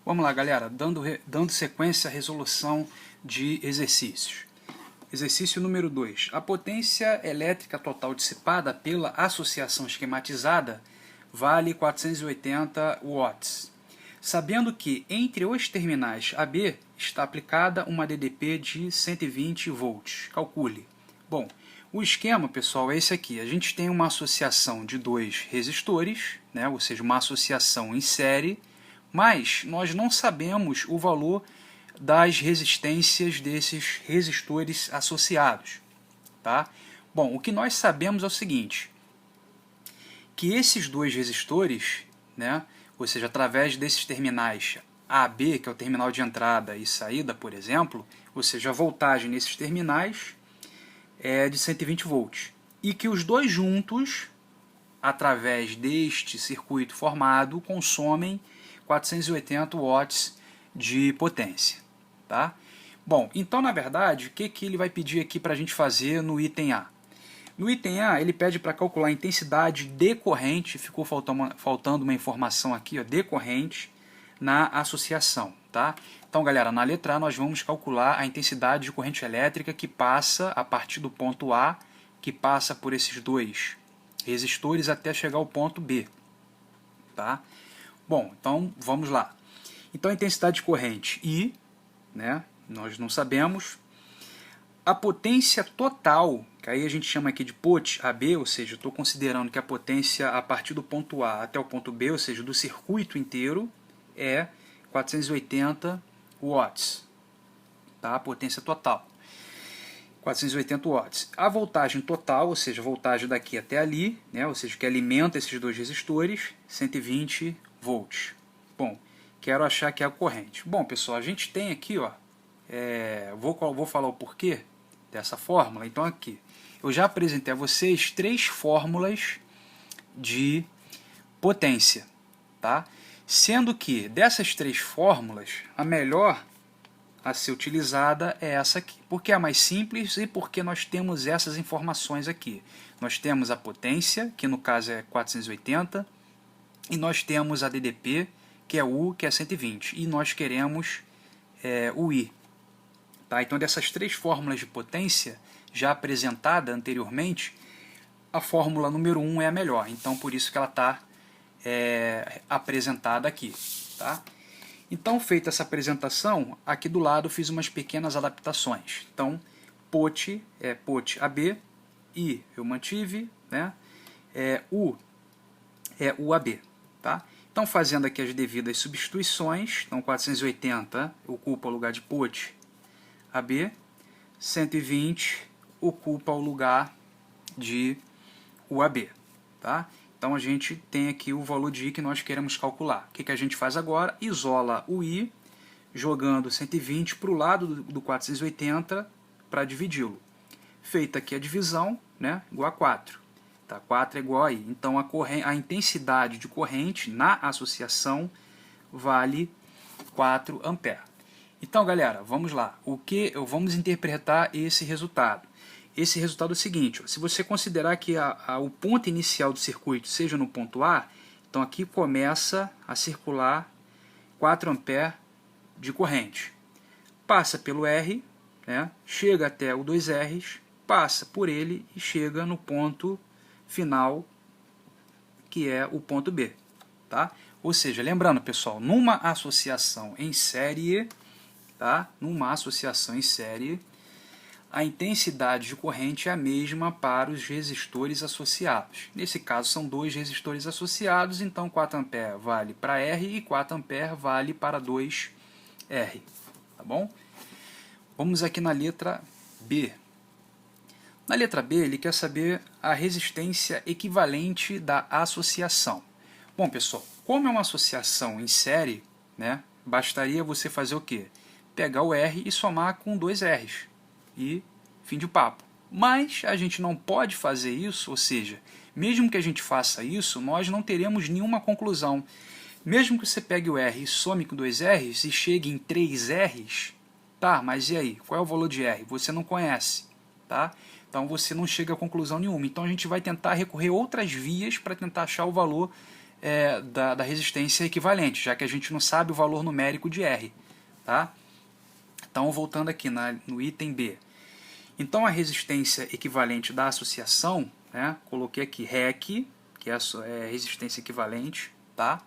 Vamos lá, galera, dando sequência à resolução de exercícios. Exercício número 2. A potência elétrica total dissipada pela associação esquematizada vale 480 watts. Sabendo que entre os terminais AB está aplicada uma DDP de 120 volts. Calcule. Bom, o esquema, pessoal, é esse aqui. A gente tem uma associação de dois resistores, né, ou seja, uma associação em série, mas nós não sabemos o valor das resistências desses resistores associados. Tá? Bom, o que nós sabemos é o seguinte, que esses dois resistores, né, ou seja, através desses terminais AB, que é o terminal de entrada e saída, por exemplo, ou seja, a voltagem nesses terminais é de 120 volts. E que os dois juntos, através deste circuito formado, consomem 480 watts de potência. Tá? Bom, então na verdade, o que ele vai pedir aqui para a gente fazer no item A? No item A, ele pede para calcular a intensidade decorrente, ficou faltando uma informação aqui, ó, decorrente na associação. Tá? Então, galera, na letra A nós vamos calcular a intensidade de corrente elétrica que passa a partir do ponto A, que passa por esses dois resistores até chegar ao ponto B. Tá? Bom, então vamos lá. Então a intensidade de corrente I, né, nós não sabemos. A potência total, que aí a gente chama aqui de pot AB, ou seja, estou considerando que a potência a partir do ponto A até o ponto B, ou seja, do circuito inteiro, é 480 watts. Tá? A potência total. 480 watts. A voltagem total, ou seja, a voltagem daqui até ali, né, ou seja, que alimenta esses dois resistores, 120 volts. Bom, quero achar aqui a corrente. Bom, pessoal, a gente tem aqui, ó, vou falar o porquê dessa fórmula. Então aqui, eu já apresentei a vocês três fórmulas de potência, tá? Sendo que dessas três fórmulas, a melhor a ser utilizada é essa aqui, porque é a mais simples e porque nós temos essas informações aqui. Nós temos a potência, que no caso é 480, e nós temos a DDP, que é U, que é 120, e nós queremos o I. Tá? Então, dessas três fórmulas de potência, já apresentada anteriormente, a fórmula número 1 é a melhor, então por isso que ela está apresentada aqui. Tá? Então, feita essa apresentação, aqui do lado fiz umas pequenas adaptações. Então, pot é pot AB, I eu mantive, né? U é UAB. Tá? Então, fazendo aqui as devidas substituições, então 480 ocupa o lugar de pot AB, 120 ocupa o lugar de UAB. Tá? Então a gente tem aqui o valor de I que nós queremos calcular. O que a gente faz agora? Isola o I, jogando 120 para o lado do 480 para dividi-lo. Feita aqui a divisão, né, igual a 4. Tá? 4 é igual a I. Então a intensidade de corrente na associação vale 4 ampere. Então, galera, vamos lá. Vamos interpretar esse resultado. Esse resultado é o seguinte, ó, se você considerar que o ponto inicial do circuito seja no ponto A, então aqui começa a circular 4 ampere de corrente. Passa pelo R, né, chega até o 2Rs, passa por ele e chega no ponto final, que é o ponto B. Tá? Ou seja, lembrando, pessoal, numa associação em série, tá? Numa associação em série, a intensidade de corrente é a mesma para os resistores associados. Nesse caso, são dois resistores associados, então 4 ampere vale para R e 4 ampere vale para 2R. Tá bom? Vamos aqui na letra B. Na letra B, ele quer saber a resistência equivalente da associação. Bom, pessoal, como é uma associação em série, né, bastaria você fazer o quê? Pegar o R e somar com 2 R's. E fim de papo. Mas a gente não pode fazer isso, ou seja, mesmo que a gente faça isso, nós não teremos nenhuma conclusão. Mesmo que você pegue o R e some com 2 R's e chegue em 3 R's, tá, mas e aí? Qual é o valor de R? Você não conhece, tá? Então você não chega a conclusão nenhuma. Então a gente vai tentar recorrer a outras vias para tentar achar o valor da resistência equivalente, já que a gente não sabe o valor numérico de R. Tá? Então, voltando aqui no item B. Então, a resistência equivalente da associação, né, coloquei aqui REC, que é a resistência equivalente. Tá?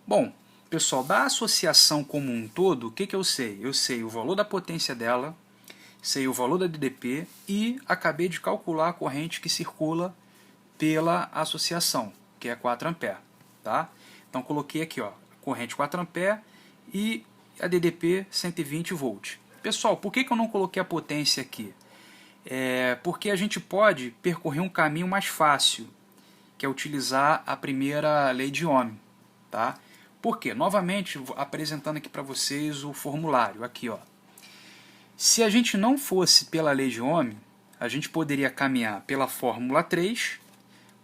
Bom, pessoal, da associação como um todo, o que eu sei? Eu sei o valor da potência dela, sei o valor da DDP e acabei de calcular a corrente que circula pela associação, que é 4 A. Tá? Então, coloquei aqui, ó, corrente 4 A e a DDP 120 volts. Pessoal, por que eu não coloquei a potência aqui? Porque a gente pode percorrer um caminho mais fácil, que é utilizar a primeira lei de Ohm. Tá? Por quê? Novamente, apresentando aqui para vocês o formulário. Aqui, ó. Se a gente não fosse pela lei de Ohm, a gente poderia caminhar pela fórmula 3.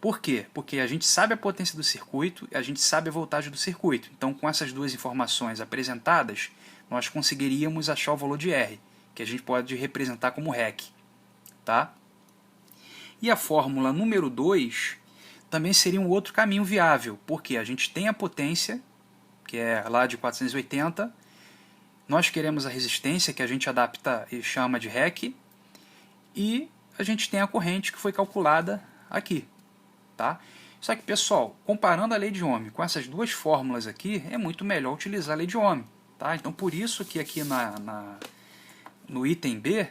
Por quê? Porque a gente sabe a potência do circuito e a gente sabe a voltagem do circuito. Então, com essas duas informações apresentadas, nós conseguiríamos achar o valor de R, que a gente pode representar como REC. Tá? E a fórmula número 2 também seria um outro caminho viável, porque a gente tem a potência, que é lá de 480, nós queremos a resistência, que a gente adapta e chama de REC, e a gente tem a corrente que foi calculada aqui. Tá? Só que, pessoal, comparando a lei de Ohm com essas duas fórmulas aqui, é muito melhor utilizar a lei de Ohm. Tá? Então, por isso que aqui no item B,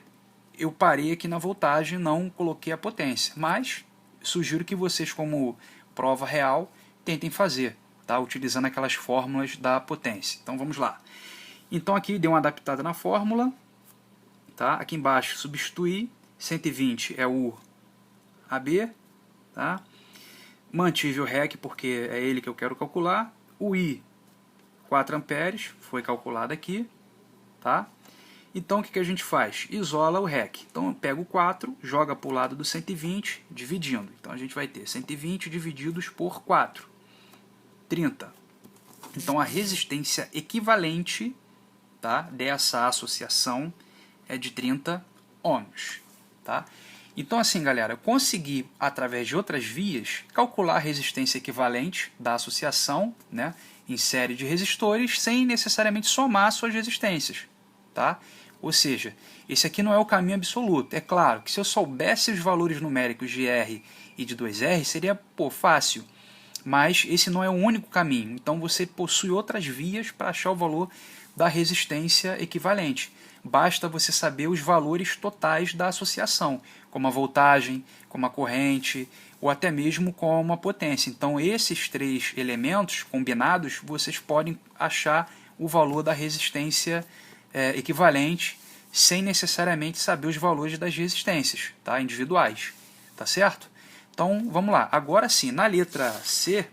eu parei aqui na voltagem e não coloquei a potência. Mas, sugiro que vocês, como prova real, tentem fazer, tá? Utilizando aquelas fórmulas da potência. Então, vamos lá. Então, aqui dei uma adaptada na fórmula. Tá? Aqui embaixo, substituir. 120 é o AB. Tá? Mantive o REC porque é ele que eu quero calcular. O I, 4 amperes, foi calculado aqui. Tá? Então, o que a gente faz? Isola o REC. Então, eu pego o 4, joga para o lado do 120, dividindo. Então, a gente vai ter 120 divididos por 4, 30. Então, a resistência equivalente, tá, dessa associação é de 30 ohms. Tá? Então, assim, galera, eu consegui, através de outras vias, calcular a resistência equivalente da associação, né, em série de resistores, sem necessariamente somar suas resistências. Tá? Ou seja, esse aqui não é o caminho absoluto. É claro que se eu soubesse os valores numéricos de R e de 2R, seria fácil. Mas esse não é o único caminho. Então você possui outras vias para achar o valor da resistência equivalente. Basta você saber os valores totais da associação, como a voltagem, como a corrente, ou até mesmo como a potência. Então esses três elementos combinados, vocês podem achar o valor da resistência equivalente, sem necessariamente saber os valores das resistências, tá? Individuais. Tá certo? Então, vamos lá. Agora sim, na letra C,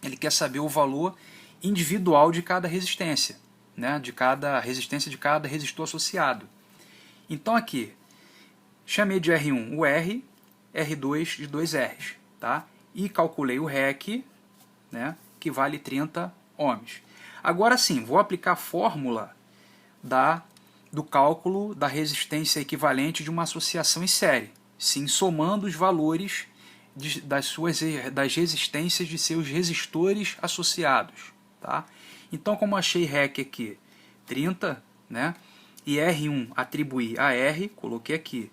ele quer saber o valor individual de cada resistência, né? De cada resistência de cada resistor associado. Então aqui, chamei de R1 o R, R2 de 2 Rs, tá? E calculei o REC, né? Que vale 30 ohms. Agora sim, vou aplicar a fórmula do cálculo da resistência equivalente de uma associação em série, sim, somando os valores das resistências de seus resistores associados. Tá? Então, como achei REC aqui 30, né, e R1 atribuí a R, coloquei aqui,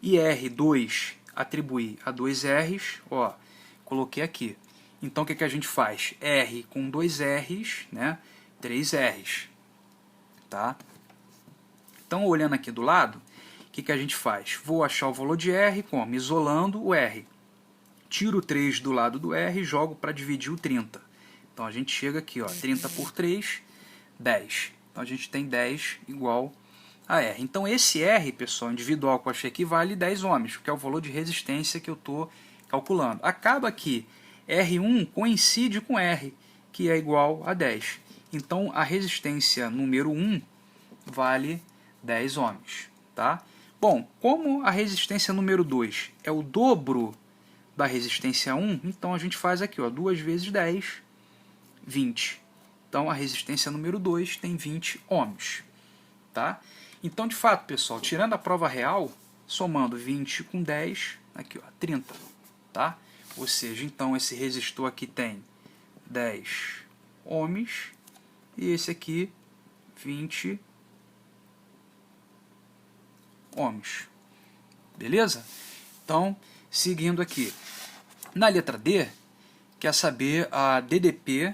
e R2 atribuí a 2 Rs, ó, coloquei aqui. Então, o que a gente faz? R com 2 Rs, né, 3 Rs. Tá? Então, olhando aqui do lado, o que a gente faz? Vou achar o valor de R como? Isolando o R. Tiro o 3 do lado do R e jogo para dividir o 30. Então, a gente chega aqui, ó, 30 por 3, 10. Então, a gente tem 10 igual a R. Então, esse R, pessoal, individual que eu achei aqui, vale 10 ohms, que é o valor de resistência que eu estou calculando. Acaba que R1 coincide com R, que é igual a 10. Então, a resistência número 1 vale 10 ohms. Tá? Bom, como a resistência número 2 é o dobro da resistência 1, então a gente faz aqui, ó, 2 vezes 10, 20. Então, a resistência número 2 tem 20 ohms. Tá? Então, de fato, pessoal, tirando a prova real, somando 20 com 10, aqui, ó, 30. Tá? Ou seja, então, esse resistor aqui tem 10 ohms, e esse aqui 20 ohms. Beleza? Então, seguindo aqui. Na letra D, quer saber a DDP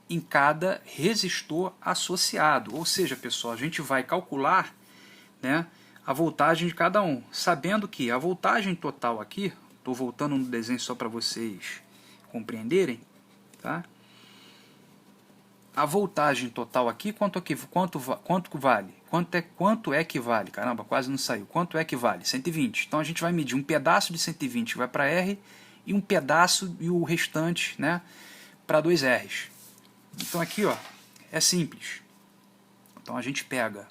em cada resistor associado. Ou seja, pessoal, a gente vai calcular, né, a voltagem de cada um, sabendo que a voltagem total aqui, estou voltando no desenho só para vocês compreenderem, tá? A voltagem total aqui, quanto vale? Quanto é que vale? Caramba, quase não saiu. Quanto é que vale? 120. Então a gente vai medir um pedaço de 120 que vai para R e um pedaço e o restante, né, para 2 R's. Então aqui, ó, é simples. Então a gente pega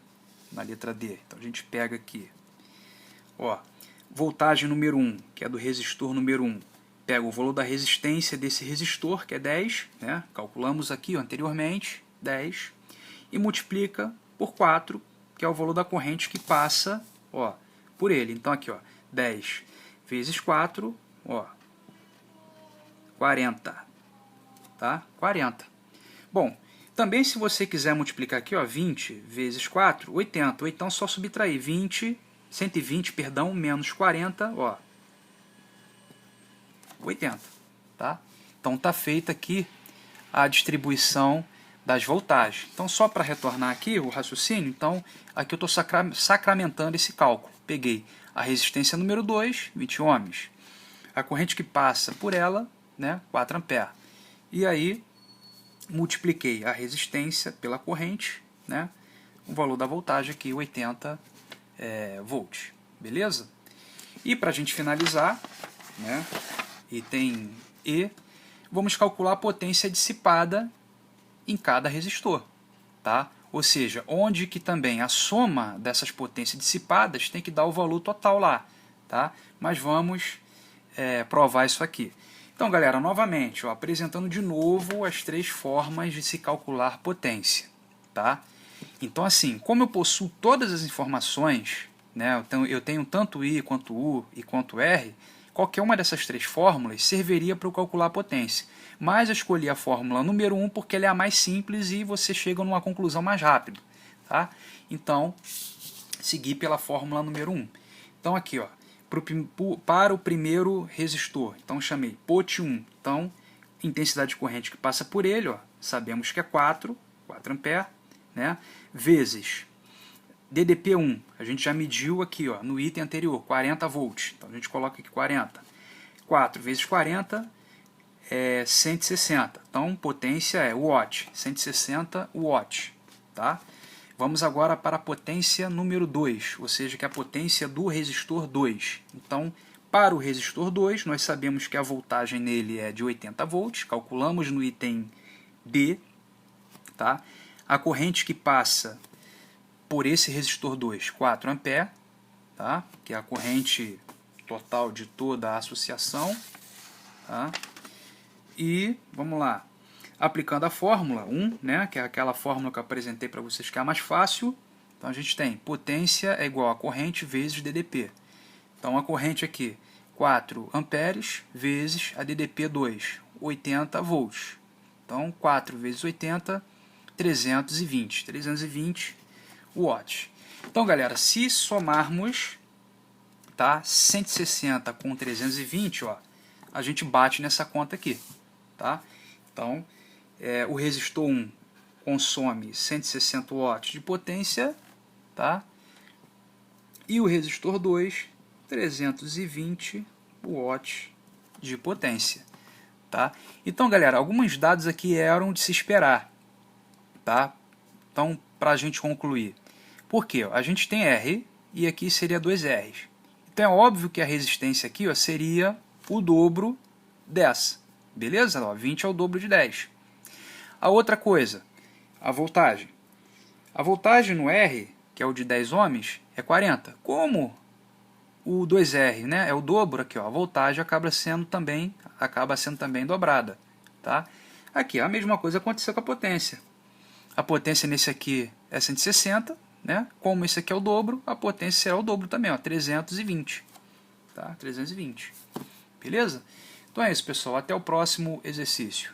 na letra D. Então a gente pega aqui, ó, voltagem número 1, que é do resistor número 1. Pega o valor da resistência desse resistor, que é 10, né? Calculamos aqui ó, anteriormente, 10, e multiplica por 4, que é o valor da corrente que passa, ó, por ele. Então aqui, ó, 10 vezes 4, ó, 40, tá? 40. Bom, também se você quiser multiplicar aqui, ó, 20 vezes 4, 80, ou então só subtrair 120, perdão, menos 40, ó, 80, tá? Então tá feita aqui a distribuição das voltagens. Então só para retornar aqui o raciocínio, então aqui eu estou sacramentando esse cálculo. Peguei a resistência número 2, 20 ohms, a corrente que passa por ela, né, 4 amperes. E aí multipliquei a resistência pela corrente, né, o valor da voltagem aqui, 80 volts, beleza? E para a gente finalizar, né, item E, vamos calcular a potência dissipada em cada resistor, tá? Ou seja, onde que também a soma dessas potências dissipadas tem que dar o valor total lá, tá? Mas vamos provar isso aqui. Então, galera, novamente, ó, apresentando de novo as 3 formas de se calcular potência, tá? Então, assim, como eu possuo todas as informações, né, eu tenho tanto I quanto U e quanto R, qualquer uma dessas 3 fórmulas serviria para eu calcular a potência. Mas eu escolhi a fórmula número 1 porque ela é a mais simples e você chega numa conclusão mais rápido, tá? Então, segui pela fórmula número 1. Então, aqui, ó, para o primeiro resistor, então chamei POT 1. Então, intensidade de corrente que passa por ele, ó, sabemos que é 4 amperes, né, vezes DDP1, a gente já mediu aqui ó, no item anterior, 40 volts. Então a gente coloca aqui 40. 4 vezes 40 é 160. Então potência é watt, 160 watt. Tá? Vamos agora para a potência número 2, ou seja, que é a potência do resistor 2. Então, para o resistor 2, nós sabemos que a voltagem nele é de 80 volts, calculamos no item B. Tá? A corrente que passa por esse resistor 2, 4 amperes, tá? Que é a corrente total de toda a associação. Tá? E, vamos lá, aplicando a fórmula 1, né, que é aquela fórmula que eu apresentei para vocês que é a mais fácil, então a gente tem potência é igual a corrente vezes DDP. Então a corrente aqui, 4 amperes vezes a DDP 2, 80 volts. Então 4 vezes 80, 320 watts. Então, galera, se somarmos, tá, 160 com 320, ó, a gente bate nessa conta aqui, tá? Então, o resistor 1 consome 160 watts de potência, tá? E o resistor 2, 320 watts de potência, tá? Então, galera, alguns dados aqui eram de se esperar, tá? Então, para a gente concluir, por quê? A gente tem R e aqui seria 2 R's. Então é óbvio que a resistência aqui ó, seria o dobro dessa. Beleza? Ó, 20 é o dobro de 10. A outra coisa, a voltagem. A voltagem no R, que é o de 10 ohms, é 40. Como o 2R, né, é o dobro aqui, ó, a voltagem acaba sendo também dobrada. Tá? Aqui, a mesma coisa aconteceu com a potência. A potência nesse aqui é 160, né? Como esse aqui é o dobro, a potência será o dobro também, ó, 320. Tá? 320. Beleza? Então é isso, pessoal. Até o próximo exercício.